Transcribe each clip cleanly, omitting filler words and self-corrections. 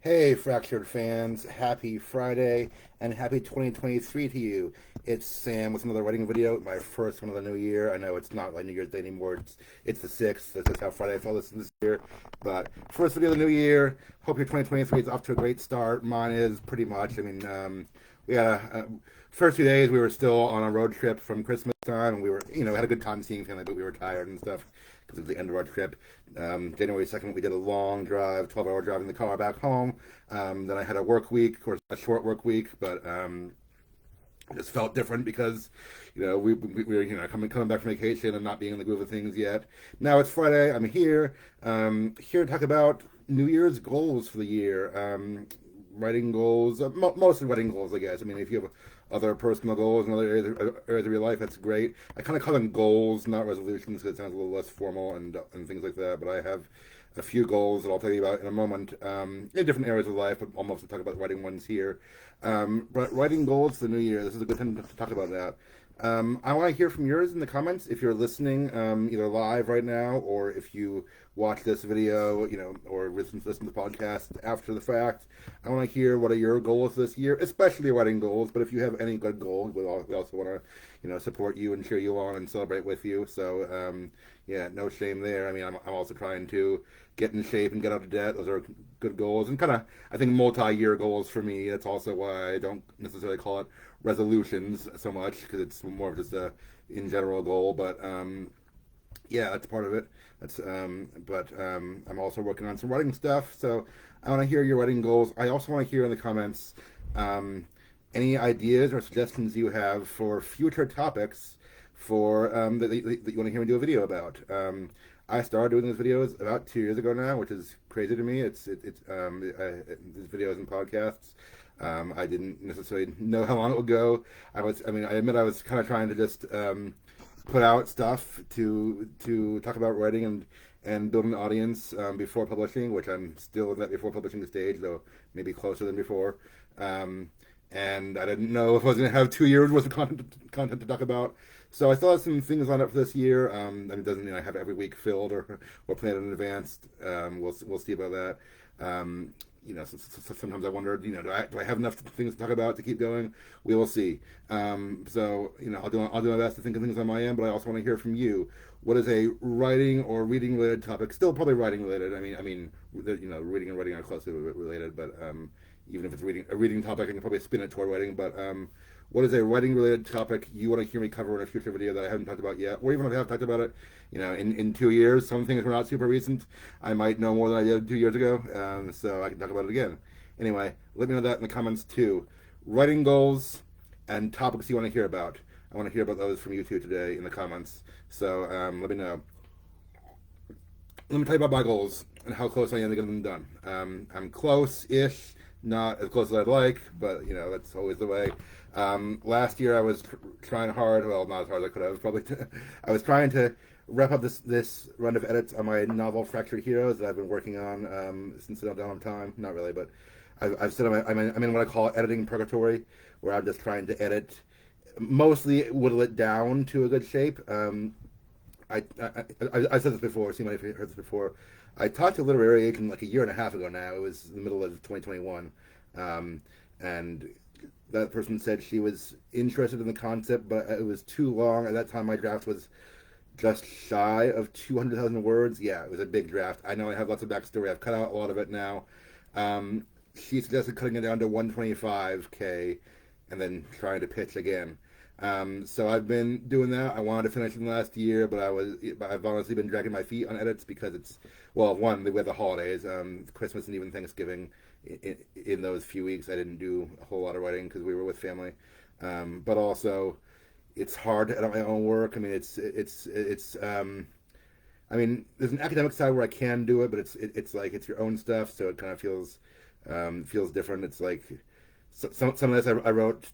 Hey, Fractured fans, happy Friday and happy 2023 to you. It's Sam with another writing video, my first one of the new year. I know it's not like New Year's Day anymore, it's the 6th. That's just how Friday fell this year. But first video of the new year. Hope your 2023 is off to a great start. Mine is pretty much. We had first few days we were still on a road trip from Christmas time, and we were, had a good time seeing family, but we were tired and stuff because it was the end of our trip. January 2nd, we did a long drive, 12-hour drive in the car back home. Then I had a work week, of course, a short work week, but it just felt different because, we were, coming back from vacation and not being in the groove of things yet. Now it's Friday. I'm here to talk about New Year's goals for the year. Writing goals, mostly writing goals, I guess. I mean, if you have other personal goals in other areas of your life, that's great. I kind of call them goals, not resolutions, because it sounds a little less formal and things like that. But I have a few goals that I'll tell you about in a moment in different areas of life, but I'll mostly talk about writing ones here. But writing goals for the new year, this is a good time to talk about that. I want to hear from yours in the comments if you're listening either live right now or if you watch this video, or listen to the podcast after the fact. I want to hear what are your goals this year, especially writing goals. But if you have any good goals, we also want to, support you and cheer you on and celebrate with you. So, yeah, no shame there. I mean, I'm also trying to get in shape and get out of debt. Those are good goals and kind of, I think, multi-year goals for me. That's also why I don't necessarily call it resolutions so much because it's more of just a in general goal. But yeah, that's part of it. But I'm also working on some writing stuff. So I want to hear your writing goals. I also want to hear in the comments um, any ideas or suggestions you have for future topics for that you want to hear me do a video about. I started doing these videos about 2 years ago now, which is crazy to me. These videos and podcasts. I didn't necessarily know how long it would go. I admit I was kind of trying to just put out stuff to talk about writing and build an audience before publishing, which I'm still in that before publishing stage, though maybe closer than before. Um, and I didn't know if I was going to have 2 years worth of content to talk about. So I still have some things lined up for this year. It doesn't mean I have every week filled or planned in advance. We'll see about that. Sometimes I wondered, do I have enough things to talk about to keep going? We will see. I'll do my best to think of things on my end, but I also want to hear from you. What is a writing or reading related topic? Still probably writing related. Reading and writing are closely related, but even if it's a reading topic, I can probably spin it toward writing. But what is a writing related topic you want to hear me cover in a future video that I haven't talked about yet, or even if I have talked about it, in 2 years? Some things were not super recent. I might know more than I did 2 years ago, so I can talk about it again. Anyway, let me know that in the comments too. Writing goals and topics you want to hear about. I want to hear about those from you too today in the comments. So let me know. Let me tell you about my goals and how close I am to getting them done. I'm close-ish, not as close as I'd like, but that's always the way. Last year I was trying hard. Well, not as hard as I could have. Probably. I was trying to wrap up this run of edits on my novel Fractured Heroes that I've been working on since a long time. Not really, but I've said I'm in what I call editing purgatory, where I'm just trying to edit, mostly whittle it down to a good shape. I said this before. See, if you heard this before. I talked to a literary agent like a year and a half ago now. It was the middle of 2021, and that person said she was interested in the concept, but it was too long. At that time, my draft was just shy of 200,000 words. Yeah, it was a big draft. I know I have lots of backstory. I've cut out a lot of it now. She suggested cutting it down to 125K and then trying to pitch again. So I've been doing that. I wanted to finish in the last year, but I've honestly been dragging my feet on edits because one, we have the holidays, Christmas and even Thanksgiving. In those few weeks, I didn't do a whole lot of writing because we were with family. But also, it's hard to edit my own work. I mean, there's an academic side where I can do it, but it's like it's your own stuff, so it kind of feels different. It's like some of this I wrote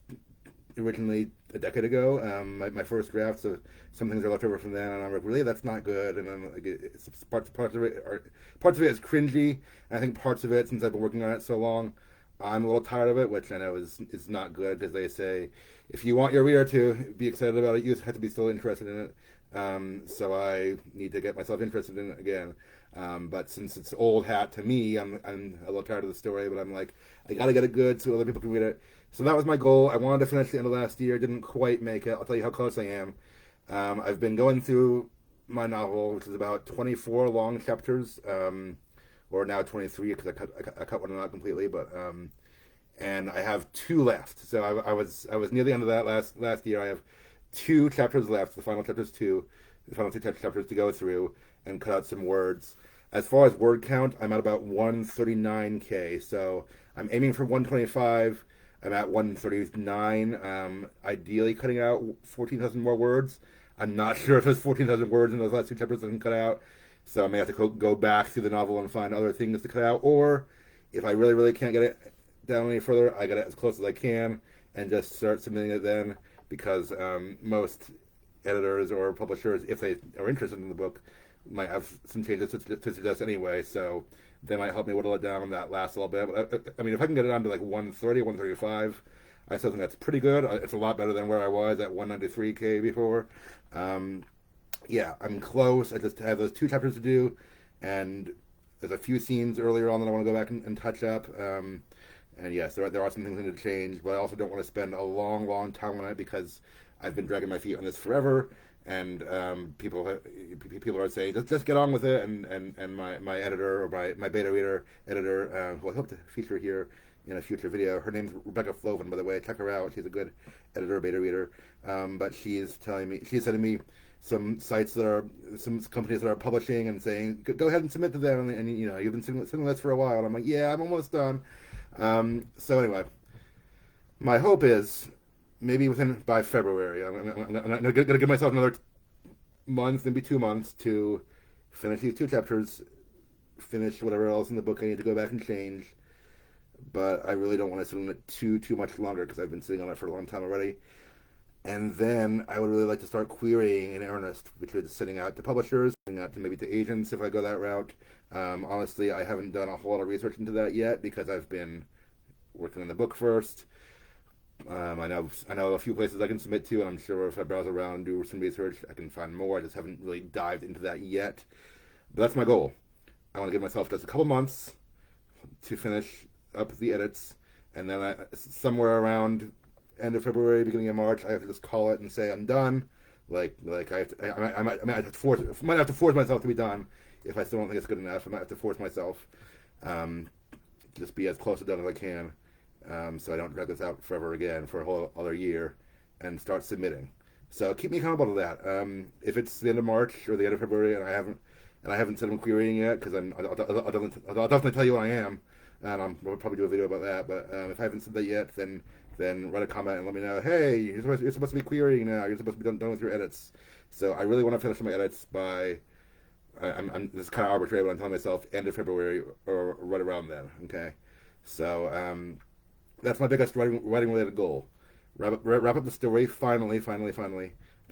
originally a decade ago, my first draft. So some things are left over from then, and I'm like, really, that's not good. And then like, parts of it is cringy. And I think parts of it, since I've been working on it so long, I'm a little tired of it, which I know is not good because they say if you want your reader to be excited about it, you have to be still interested in it. So I need to get myself interested in it again. But since it's old hat to me, I'm a little tired of the story, but I'm like, I gotta get it good so other people can read it. So that was my goal. I wanted to finish the end of last year, didn't quite make it. I'll tell you how close I am. I've been going through my novel, which is about 24 long chapters, or now 23 because I cut one out completely, but and I have two left. So I was near the end of that last year. I have two chapters left. The final chapters two, the final two chapters to go through and cut out some words. As far as word count, I'm at about 139K. So I'm aiming for 125. I'm at 139. Ideally, cutting out 14,000 more words. I'm not sure if there's 14,000 words in those last two chapters I can cut out. So I may have to go back through the novel and find other things to cut out. Or if I really, really can't get it down any further, I get it as close as I can and just start submitting it then, because most editors or publishers, if they are interested in the book, might have some changes to suggest anyway. So they might help me whittle it down that last little bit. But I mean, if I can get it down to like 130, 135, I still think that's pretty good. It's a lot better than where I was at 193K before. Yeah, I'm close. I just have those two chapters to do, and there's a few scenes earlier on that I want to go back and touch up. And yes, there are some things that need to change, but I also don't want to spend a long, long time on it because I've been dragging my feet on this forever, and people are saying just get on with it, and my editor or my beta reader editor, who I hope to feature here in a future video. Her name's Rebecca Flovin, by the way. Check her out. She's a good editor, beta reader. But she's sending me some sites some companies that are publishing and saying, go ahead and submit to them. And you know, you've been sitting this for a while. And I'm like, yeah, I'm almost done. So anyway, my hope is maybe by February. I'm gonna give myself another month, maybe 2 months to finish these two chapters, finish whatever else in the book I need to go back and change. But I really don't want to sit on it too much longer because I've been sitting on it for a long time already. And then I would really like to start querying in earnest, which is sending out to publishers, sending out to maybe to agents if I go that route. Honestly, I haven't done a whole lot of research into that yet because I've been working on the book first. I know a few places I can submit to, and I'm sure if I browse around and do some research, I can find more. I just haven't really dived into that yet. But that's my goal. I want to give myself just a couple months to finish up the edits, and then somewhere around end of February, beginning of March, I have to just call it and say I'm done. Like I might have to force myself to be done if I still don't think it's good enough. I might have to force myself, just be as close to done as I can, so I don't drag this out forever again for a whole other year, and start submitting. So keep me accountable to that. If it's the end of March or the end of February and I haven't said I'm querying yet, because I'll definitely tell you when I am, and we'll probably do a video about that. But if I haven't said that yet, then write a comment and let me know, hey, you're supposed to be querying now. You're supposed to be done with your edits. So I really want to finish my edits by, this is kind of arbitrary, but I'm telling myself end of February or right around then, okay? So that's my biggest writing-related goal. Wrap up the story, finally. I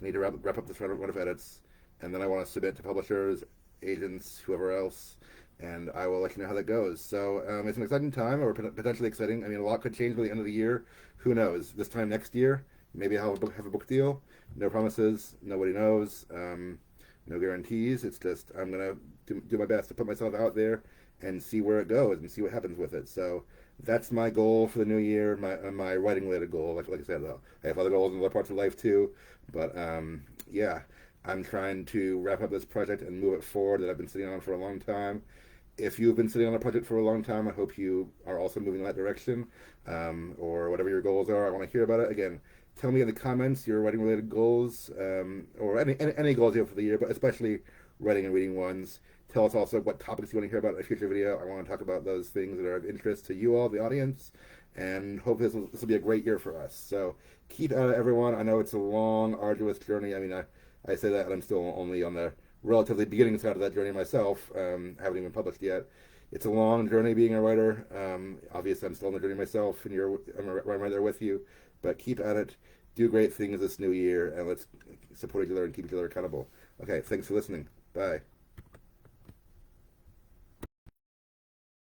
need to wrap up this run of edits, and then I want to submit to publishers, agents, whoever else, and I will let you know how that goes. So it's an exciting time, or potentially exciting. I mean, a lot could change by the end of the year. Who knows? This time next year, maybe I'll have a book deal. No promises. Nobody knows. No guarantees. It's just I'm gonna do my best to put myself out there and see where it goes and see what happens with it. So that's my goal for the new year. My writing related goal. Like I said, though, I have other goals in other parts of life too. But yeah, I'm trying to wrap up this project and move it forward that I've been sitting on for a long time. If you've been sitting on a project for a long time, I hope you are also moving in that direction, or whatever your goals are. I want to hear about it. Again, tell me in the comments your writing-related goals, or any goals you have for the year, but especially writing and reading ones. Tell us also what topics you want to hear about in a future video. I want to talk about those things that are of interest to you all, the audience, and hope this will be a great year for us. So keep at it, everyone. I know it's a long, arduous journey. I mean, I say that, and I'm still only on the relatively beginning side of that journey myself. Haven't even published yet. It's a long journey being a writer. Obviously, I'm still on the journey myself, and I'm right there with you. But keep at it. Do great things this new year, and let's support each other and keep each other accountable. Okay, thanks for listening. Bye.